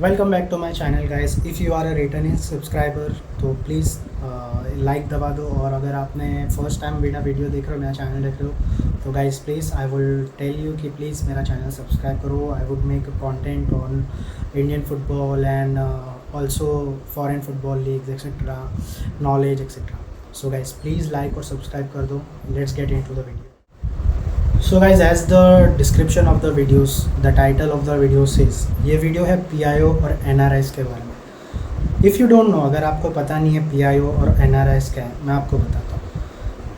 Welcome back to my channel guys. If you are a returning subscriber तो please like दबा दो, और अगर आपने फर्स्ट टाइम मेरा वीडियो देख रहे हो, मेरा चैनल देख रहे हो, तो guys please I will tell you कि प्लीज़ मेरा चैनल सब्सक्राइब करो। I would make content on Indian football and also foreign football leagues etcetera, knowledge etcetera. So guys please like और सब्सक्राइब कर दो। Let's get into the video. So guys, as the description of the videos, the title of the video says, ये video है PIO और NRIs के बारे में। If you don't no, अगर आपको पता नहीं है पीआईओ और एनआरआईज क्या है, मैं आपको बताता हूँ।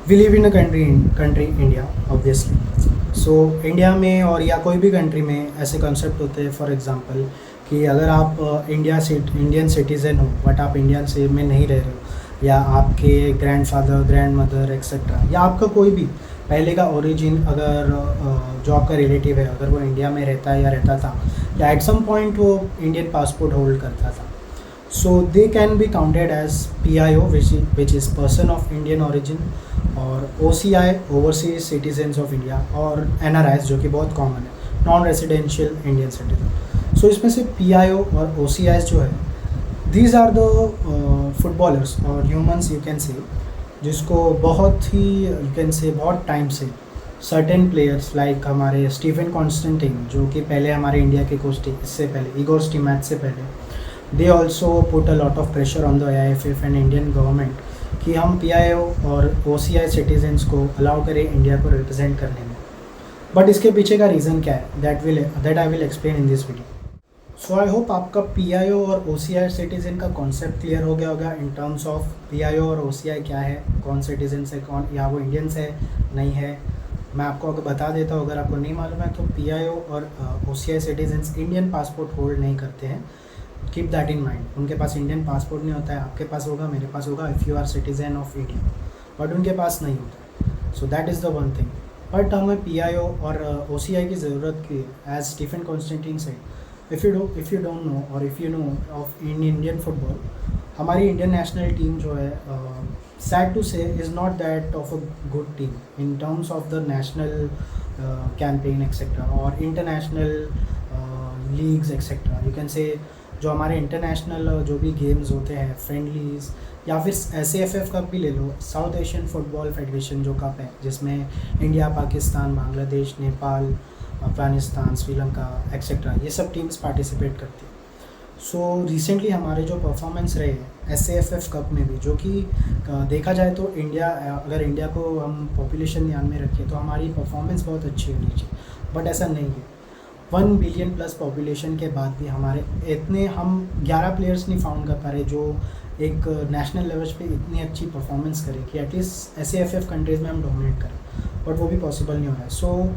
We live in a country India obviously. So India में और या कोई भी कंट्री में ऐसे कॉन्सेप्ट होते हैं, फॉर एग्जांपल कि अगर आप इंडियन सिटीज़न हो बट आप इंडिया से में नहीं रह रहे हो, या आपके ग्रैंडफादर, ग्रैंड मदर एक्सेट्रा, या आपका कोई भी पहले का ओरिजिन, अगर जो आपका रिलेटिव है, अगर वो इंडिया में रहता है या रहता था, या एट सम पॉइंट वो इंडियन पासपोर्ट होल्ड करता था, so they can be counted as PIO, which is person of Indian origin, और OCI, overseas citizens of India, और NRIs जो कि बहुत कॉमन है, non residential Indian citizen. So इसमें से PIO और OCIs जो है, दीज आर द फुटबॉलर्स और ह्यूमंस यू कैन से, जिसको बहुत ही यू कैन से बहुत टाइम से सर्टेन प्लेयर्स लाइक हमारे स्टीफन कॉन्स्टेंटिन, जो कि पहले हमारे इंडिया के कोच थे, इससे पहले इगोर स्टीमैच से पहले, they also put a lot of pressure on the AIFF and Indian government कि हम PIO और OCI सिटीजन्स को अलाउ करें इंडिया को रिप्रेजेंट करने में। बट इसके पीछे का रीज़न क्या है, that I will explain in this video. So I hope आपका PIO और OCI सिटीज़न का कॉन्सेप्ट क्लियर हो गया होगा इन टर्म्स ऑफ PIO और OCI क्या है, कौन सिटीजन है, कौन या वो इंडियंस है नहीं है। मैं आपको अगर बता देता हूँ, अगर आपको नहीं मालूम है, तो PIO और OCI citizens Indian passport hold नहीं करते हैं। Keep that in mind. उनके पास इंडियन पासपोर्ट नहीं होता है, आपके पास होगा, मेरे पास होगा, if you are citizen of India, but उनके पास नहीं होता है। So that is the one thing. But हमें PIO और OCI की ज़रूरत की, एज स्टीफन कॉन्स्टेंटिन से, इफ़ यू डोंट नो, और if you know of in Indian football, हमारी इंडियन नेशनल टीम जो है, sad to say, is not that of a good team in terms of the national campaign etcetera और international leagues etcetera. You can से जो हमारे international जो भी games होते हैं, फ्रेंडलीज, या फिर SAFF कप भी ले लो, साउथ एशियन फुटबॉल फेडरेशन जो कप है, जिसमें इंडिया, पाकिस्तान, बांग्लादेश, नेपाल, अफगानिस्तान, श्रीलंका एक्सेट्रा, ये सब टीम्स पार्टिसिपेट करती है। सो रिसेंटली हमारे जो परफॉर्मेंस रहे हैं SAFF कप में भी, जो कि देखा जाए तो इंडिया, अगर इंडिया को हम पॉपुलेशन ध्यान में रखें तो हमारी परफॉर्मेंस बहुत अच्छी होनी चाहिए, बट ऐसा नहीं है। 1 बिलियन प्लस पॉपुलेशन के बाद भी हमारे इतने, हम 11 प्लेयर्स नहीं फाउंड कर पा रहे जो एक नेशनल लेवल पे इतनी अच्छी परफॉर्मेंस करें कि एटलीस्ट SAFF कंट्रीज़ में हम डोमिनेट करें, बट वो भी पॉसिबल नहीं हो रहा है। सो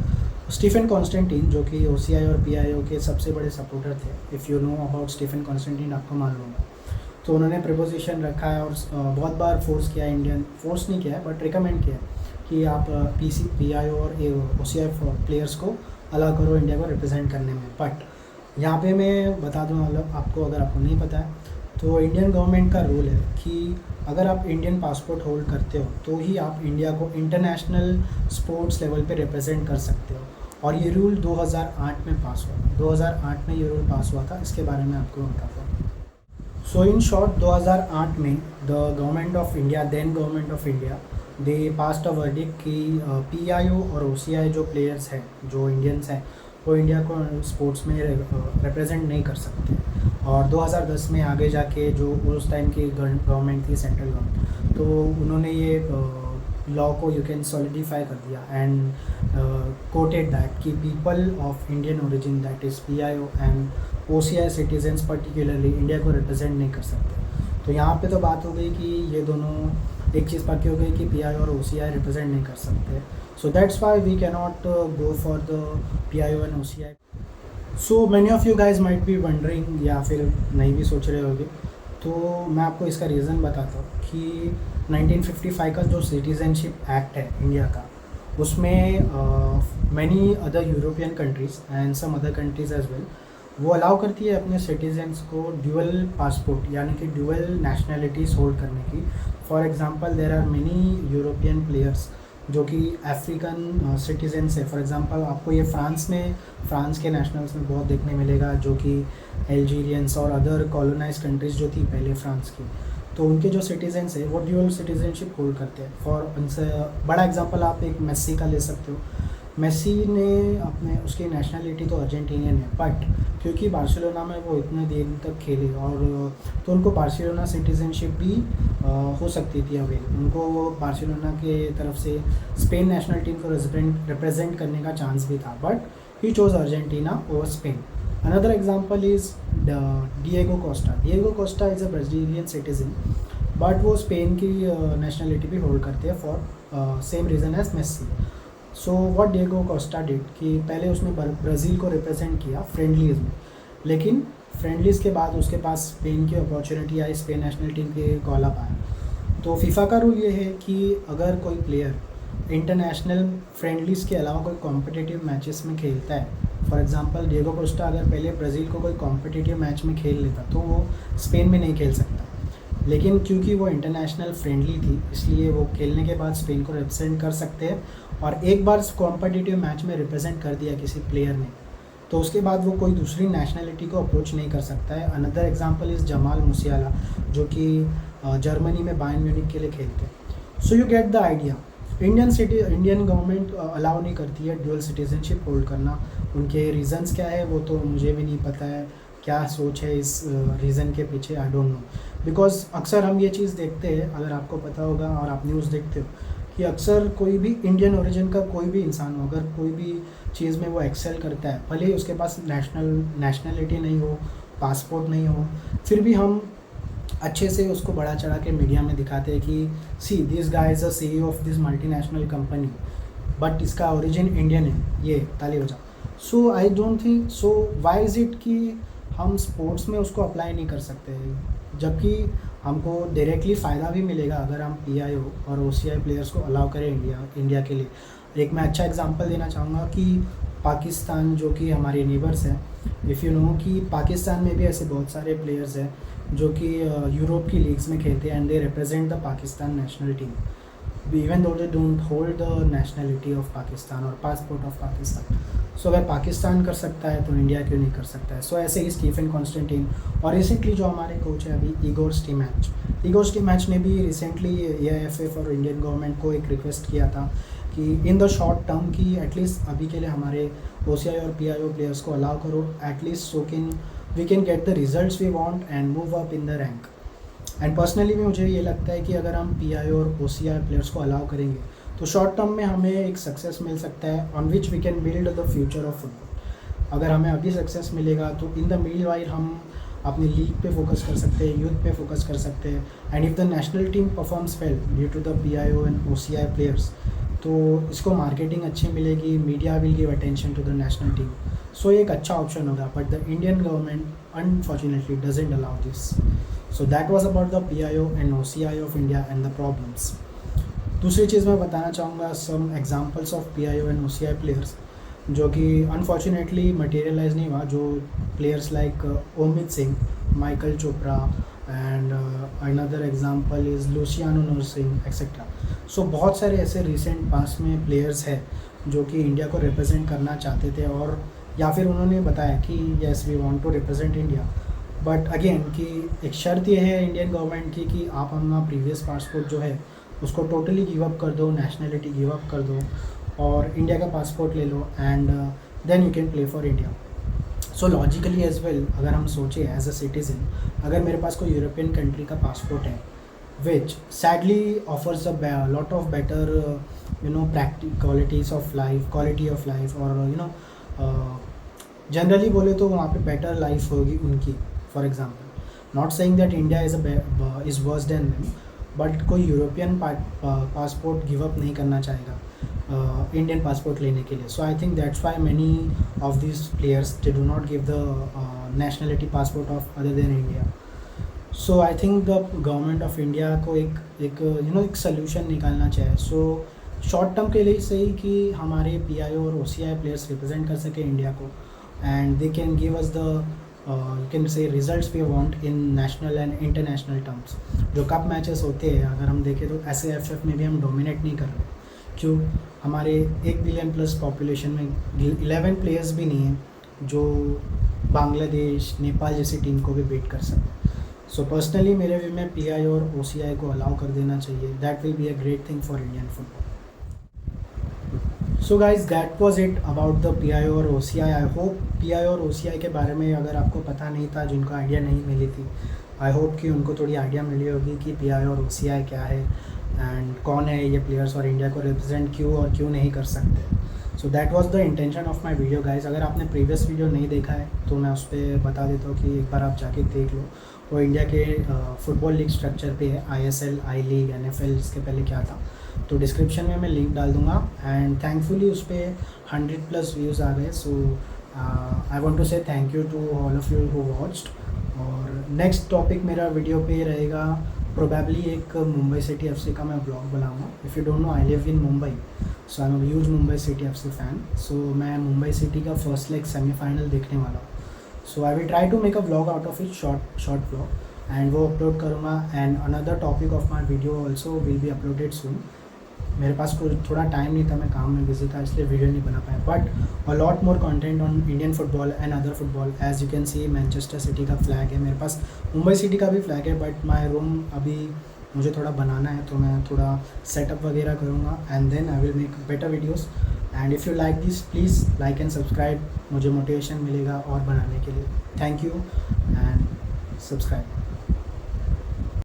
स्टीफन कॉन्स्टेंटिन, जो कि OCI और PIO के सबसे बड़े सपोर्टर थे, if you know about Stephen Constantine, आपको मालूम होगा, तो उन्होंने प्रपोजिशन रखा है और बहुत बार फोर्स किया है, इंडियन फोर्स नहीं किया है बट रिकमेंड किया है कि आप PIO और OCI प्लेयर्स को अलाउ करो इंडिया को रिप्रेजेंट करने में। बट यहाँ पे मैं बता दूँ, मतलब आपको, अगर आपको नहीं पता है, तो इंडियन गवर्नमेंट का रूल है कि अगर आप इंडियन पासपोर्ट होल्ड करते हो तो ही आप इंडिया को इंटरनेशनल स्पोर्ट्स लेवल पे रिप्रेजेंट कर सकते हो। और ये रूल 2008 में पास हुआ था, 2008 में ये रूल पास हुआ था। इसके बारे में आपको बताता हूँ। सो इन शॉर्ट, 2008 में the government of India, then government of India, they passed a verdict कि PIO और OCI जो प्लेयर्स हैं, जो इंडियन्स हैं, वो इंडिया को स्पोर्ट्स में रिप्रेजेंट नहीं कर सकते। और 2010 में आगे जाके जो उस टाइम की गवर्नमेंट थी, सेंट्रल गवर्नमेंट, तो उन्होंने ये लॉ को यू कैन सॉलिडिफाई कर दिया एंड कोटेड दैट कि people of Indian origin, that is PIO and OCI citizens particularly, India को रिप्रेजेंट नहीं कर सकते। तो यहाँ पे तो बात हो गई कि ये दोनों, एक चीज़ पक्की हो गई कि PIO और OCI रिप्रेजेंट नहीं कर सकते। So that's why we can not go for the PIO and OCI। So many of you guys might be wondering, या फिर नहीं भी सोच रहे होगे, तो मैं आपको इसका रीज़न बताता हूँ कि 1955 का जो सिटीजनशिप एक्ट है इंडिया का, उसमें many other European countries and some other countries as well, वो अलाउ करती है अपने सिटीजन्स को ड्यूअल पासपोर्ट, यानी कि ड्यूअल नेशनलिटीज़ होल्ड करने की। For example, there are many European players जो कि अफ्रीकन सिटीजन्स है। फॉर एग्जांपल आपको ये फ्रांस के नेशनल्स में बहुत देखने मिलेगा, जो कि अल्जीरियंस और अदर कॉलोनाइज कंट्रीज़ जो थी पहले फ्रांस की, तो उनके जो सिटीजन्स है वो ड्यूअल सिटीजनशिप होल्ड करते हैं। फॉर उनसे बड़ा एग्जांपल आप एक मेस्सी का ले सकते हो। मेस्सी ने अपने उसकी नेशनलिटी तो अर्जेंटीनियन है, बट क्योंकि बार्सिलोना में वो इतने दिन तक खेले और तो उनको बार्सिलोना सिटीजनशिप भी हो सकती थी अवेल। उनको बार्सिलोना के तरफ से स्पेन नेशनल टीम को रिप्रेजेंट करने का चांस भी था, but he chose Argentina over Spain. Another example is Diego Costa. Diego Costa is a Brazilian citizen, but वो स्पेन की नेशनलिटी भी होल्ड करते हैं for same reason as Messi. So what Diego Costa did कि पहले उसने Brazil को represent किया फ्रेंडलीज़ में, लेकिन फ्रेंडलीज़ के बाद उसके पास स्पेन की अपॉर्चुनिटी आई, स्पेन नेशनल टीम के कॉल अप आया। तो फीफा का रूल ये है कि अगर कोई प्लेयर इंटरनेशनल फ्रेंडलीज़ के अलावा कोई कॉम्पिटिटिव मैचेस में खेलता है, फॉर एग्जांपल डिएगो कोस्टा अगर पहले ब्राज़ील को कोई कॉम्पिटिटिव मैच में खेल लेता तो वो स्पेन में नहीं खेल सकता, लेकिन क्योंकि वो इंटरनेशनल फ्रेंडली थी इसलिए वो खेलने के बाद स्पेन को रिप्रेजेंट कर सकते हैं। और एक बार कॉम्पिटिटिव मैच में रिप्रेजेंट कर दिया किसी प्लेयर ने, तो उसके बाद वो कोई दूसरी नेशनलिटी को अप्रोच नहीं कर सकता है। अनदर एग्जांपल इज़ जमाल मुसियाला, जो कि जर्मनी में बायर्न म्यूनिख के लिए खेलते हैं। So you get the idea. Indian government allow नहीं करती है ड्यूअल सिटीजनशिप होल्ड करना। उनके रीज़न्स क्या है वो तो मुझे भी नहीं पता है, क्या सोच है इस रीज़न के पीछे, आई डोंट नो। बिकॉज अक्सर हम ये चीज़ देखते हैं, अगर आपको पता होगा और आप न्यूज़ देखते हो, कि अक्सर कोई भी इंडियन ओरिजिन का कोई भी इंसान हो, अगर कोई भी चीज़ में वो एक्सेल करता है, भले ही उसके पास नेशनलिटी नहीं हो, पासपोर्ट नहीं हो, फिर भी हम अच्छे से उसको बढ़ा चढ़ा के मीडिया में दिखाते हैं कि see this guy is a CEO of this multinational company, but इसका ओरिजिन इंडियन है, ये ताली बजा। So I don't think so why is it कि हम स्पोर्ट्स में उसको अप्लाई नहीं कर सकते, जबकि हमको डायरेक्टली फ़ायदा भी मिलेगा अगर हम PIO और OCI प्लेयर्स को अलाउ करें इंडिया के लिए। एक मैं अच्छा एग्जांपल देना चाहूँगा कि पाकिस्तान, जो कि हमारे नेबर्स हैं, इफ़ यू नो कि पाकिस्तान में भी ऐसे बहुत सारे प्लेयर्स हैं जो कि यूरोप की लीग्स में खेलते हैं and they represent the Pakistan national team even though they don't hold the nationality of Pakistan और पासपोर्ट ऑफ पाकिस्तान। सो अगर पाकिस्तान कर सकता है तो इंडिया क्यों नहीं कर सकता है। सो ऐसे ही स्टीफन कॉन्स्टेंटिन और रिसेंटली जो हमारे कोच है अभी इगोर स्टीमैच ने भी रिसेंटली AIFF और इंडियन गवर्नमेंट को एक रिक्वेस्ट किया था कि इन द शॉर्ट टर्म की एटलीस्ट अभी के लिए हमारे OCI और PIO प्लेयर्स को अलाउ करो, at least so we can get the results we want and move up in the rank. And personally में मुझे ये लगता है कि अगर हम PIO और OCI प्लेयर्स को अलाउ करेंगे तो शॉर्ट टर्म में हमें एक सक्सेस मिल सकता है on which we can build the future of football. अगर हमें अभी सक्सेस मिलेगा तो इन द मील वाइल हम अपनी लीग पे फोकस कर सकते हैं, यूथ पे फोकस कर सकते हैं। And if the national team performs well due to the PIO and OCI players, तो इसको मार्केटिंग अच्छी मिलेगी, media will give attention to the national team. So एक अच्छा ऑप्शन होगा, but the Indian government unfortunately doesn't allow this. So that was about the PIO and OCI of India and the problems. दूसरी चीज़ मैं बताना चाहूँगा some examples of PIO and OCI players जो कि अनफॉर्चुनेटली मटेरियलाइज नहीं हुआ, जो players like Omid Singh, Michael Chopra and another example is Luciano Narsingh etcetera. So बहुत सारे ऐसे रिसेंट पास में प्लेयर्स हैं जो कि इंडिया को रिप्रेजेंट करना चाहते थे, और या फिर उन्होंने बताया कि yes we want to represent India, but again कि एक शर्त ये है इंडियन गवर्नमेंट की कि आप अपना प्रीवियस पासपोर्ट जो है उसको टोटली गिव अप कर दो, नेशनलिटी गिव अप कर दो और इंडिया का पासपोर्ट ले लो and then you can play for India. So logically as well अगर हम सोचें एज अ सिटीज़न, अगर मेरे पास कोई यूरोपियन कंट्री का पासपोर्ट है which sadly offers a lot of better quality of life और जनरली बोले तो वहाँ पे बेटर लाइफ होगी उनकी। For example not saying that India is worse than them, but कोई यूरोपियन पासपोर्ट गिव अप नहीं करना चाहेगा इंडियन पासपोर्ट लेने के लिए। So I think that's why many of this players they do not give the nationality passport of other than India. So I think the government of India को एक solution निकालना चाहिए। सो शॉर्ट टर्म के लिए सही कि हमारे PIO और OCI प्लेयर्स रिप्रेजेंट कर सके इंडिया को and they can give us the you can say results we want in national and international terms। जो कप मैचेस होते हैं अगर हम देखें तो SAFF में भी हम डोमिनेट नहीं कर रहे, जो हमारे 1 बिलियन प्लस पॉपुलेशन में 11 प्लेयर्स भी नहीं हैं जो बांग्लादेश नेपाल जैसी टीम को भी बीट कर सके। सो पर्सनली मेरे व्यू में PI और OCI को अलाउ कर देना चाहिए। That will be a great thing for Indian football. So guys that was it about the PI और OCI। आई होप PI और OCI के बारे में अगर आपको पता नहीं था, जिनको आइडिया नहीं मिली थी, आई होप कि उनको थोड़ी आइडिया मिली होगी कि PI और OCI क्या है एंड कौन है ये प्लेयर्स और इंडिया को रिप्रेजेंट क्यों और क्यों नहीं कर सकते। सो that was the intention of my video guys. अगर आपने प्रीवियस वीडियो नहीं देखा है तो मैं उस पर बता देता हूँ कि एक बार आप जाके देख लो। वो इंडिया के फुटबॉल लीग स्ट्रक्चर पे है, ISL, आई लीग, NFL, इसके पहले क्या था। तो डिस्क्रिप्शन में मैं लिंक डाल दूँगा एंड थैंकफुली उस पर 100+ व्यूज़ आ गए। So I want to say thank you to all of you who watched. और नेक्स्ट टॉपिक मेरा वीडियो पे रहेगा प्रोबेबली एक मुंबई सिटी FC का मैं ब्लॉग बनाऊँगा। If you don't know, I live in Mumbai, so I am huge Mumbai city FC fan. So मैं Mumbai city का फर्स्ट लेग सेमीफाइनल देखने वाला हूँ। So I will try to make a vlog out of it, short vlog, and वो upload करूँगा। And another topic of my video also will be uploaded soon. मेरे पास थोड़ा टाइम नहीं था, मैं काम में बिजी था, इसलिए वीडियो नहीं बना पाया। But a lot more content on Indian football and other football. As you can see Manchester City का फ्लैग है मेरे पास, मुंबई सिटी का भी फ्लैग है, बट माई रूम अभी मुझे थोड़ा बनाना है, तो मैं थोड़ा सेटअप वगैरह करूँगा and then I will make better videos. And if you like this please like and subscribe, मुझे मोटिवेशन मिलेगा और बनाने के लिए। Thank you and subscribe.